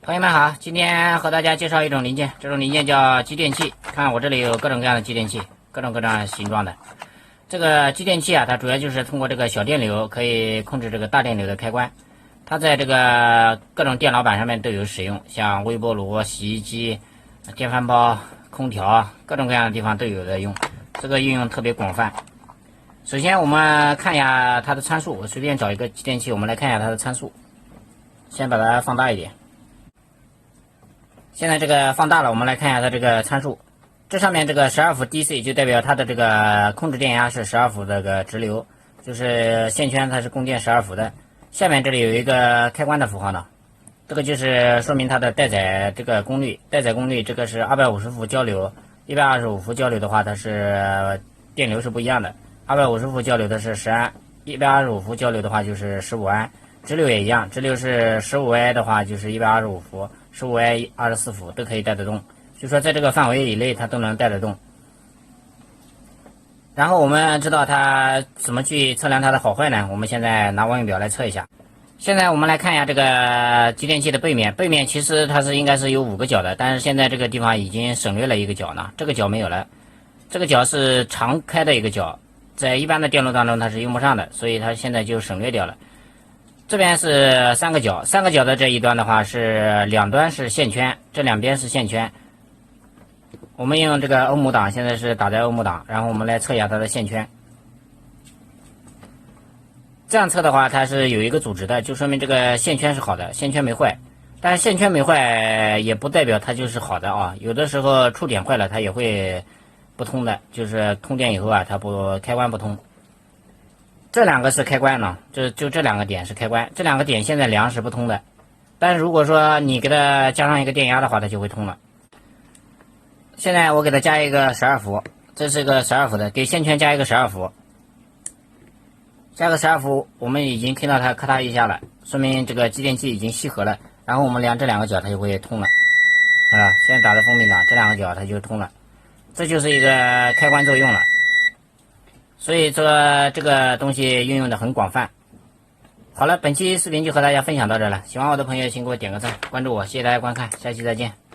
朋友们好，今天和大家介绍一种零件，这种零件叫继电器。看我这里有各种各样的继电器，各种各样形状的。这个继电器啊，它主要就是通过这个小电流可以控制这个大电流的开关。它在这个各种电脑板上面都有使用，像微波炉、洗衣机、电饭煲、空调，各种各样的地方都有的用。这个应用特别广泛。首先我们看一下它的参数，我随便找一个继电器，我们来看一下它的参数。先把它放大一点。现在这个放大了，我们来看一下它这个参数。这上面这个12伏 DC 就代表它的这个控制电压是12伏这个直流，就是线圈它是供电12伏的。下面这里有一个开关的符号呢，这个就是说明它的待载这个功率。待载功率这个是250伏交流，125伏交流的话，它是电流是不一样的。250伏交流的是10安，125伏交流的话就是15安。直流也一样，直流是15A 的话就是125伏，15A 24伏都可以带得动，就说在这个范围以内它都能带得动。然后我们知道它怎么去测量它的好坏呢？我们现在拿望远表来测一下。现在我们来看一下这个继电器的背面，背面其实它应该是有5个角的，但是现在这个地方已经省略了一个角呢，这个角没有了，这个角是常开的一个角，在一般的电路当中它是用不上的，所以它现在就省略掉了。这边是3个角，3个角的这一端的话是两端是线圈，这两边是线圈。我们用这个欧姆档，现在是打在欧姆档，然后我们来测一下它的线圈。这样测的话，它是有一个阻值的，就说明这个线圈是好的，线圈没坏。但是线圈没坏也不代表它就是好的啊，有的时候触点坏了，它也会不通的，就是通电以后啊，它开关不通。这两个是开关呢，就这两个点是开关，这两个点现在量是不通的，但是如果说你给它加上一个电压的话，它就会通了。现在我给它加一个12伏，这是个12伏的，给线圈加一个12伏，加个12伏，我们已经听到它咔嗒一下了，说明这个继电器已经吸合了。然后我们量这两个角，它就会通了，现在打的封闭档，这两个角它就通了，这就是一个开关作用了。所以这个东西运用的很广泛。好了，本期视频就和大家分享到这了，喜欢我的朋友请给我点个赞，关注我，谢谢大家观看，下期再见。